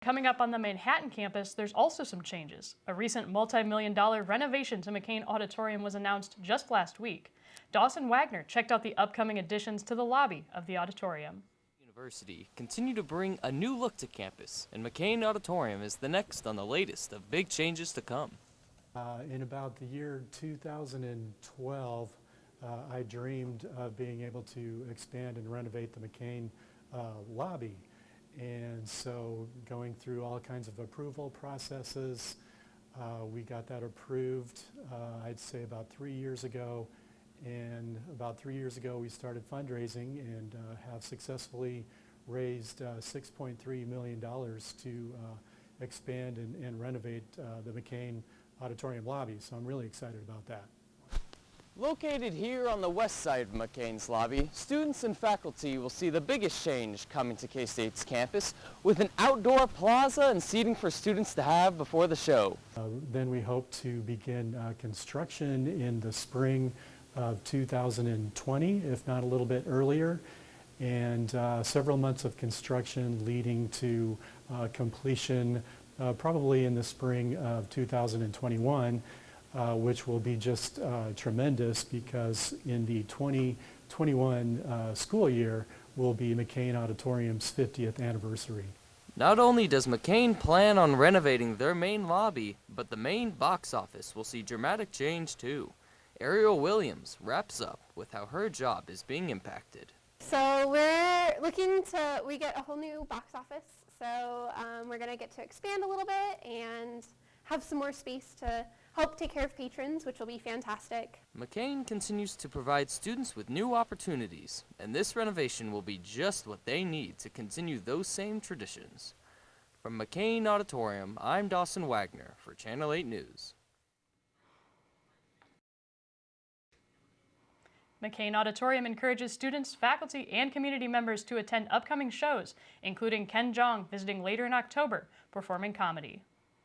Coming up on the Manhattan campus, there's also some changes. A recent multi-million-dollar renovation to McCain Auditorium was announced just last week. Dawson Wagner checked out the upcoming additions to the lobby of the auditorium. University continue to bring a new look to campus, and McCain Auditorium is the next on the latest of big changes to come. In about the year 2012, I dreamed of being able to expand and renovate the McCain lobby. And so going through all kinds of approval processes, we got that approved, I'd say about 3 years ago. And about 3 years ago, we started fundraising and have successfully raised $6.3 million to expand and renovate the McCain Auditorium lobby. So I'm really excited about that. Located here on the west side of McCain's lobby, students and faculty will see the biggest change coming to K-State's campus with an outdoor plaza and seating for students to have before the show. Then we hope to begin construction in the spring of 2020, if not a little bit earlier, and several months of construction leading to completion probably in the spring of 2021, which will be just tremendous because in the 2021 school year will be McCain Auditorium's 50th anniversary. Not only does McCain plan on renovating their main lobby, but the main box office will see dramatic change too. Ariel Williams wraps up with how her job is being impacted. So we get a whole new box office. So we're going to get to expand a little bit and have some more space to help take care of patrons, which will be fantastic. McCain continues to provide students with new opportunities, and this renovation will be just what they need to continue those same traditions. From McCain Auditorium, I'm Dawson Wagner for Channel 8 News. McCain Auditorium encourages students, faculty, and community members to attend upcoming shows, including Ken Jeong visiting later in October, performing comedy.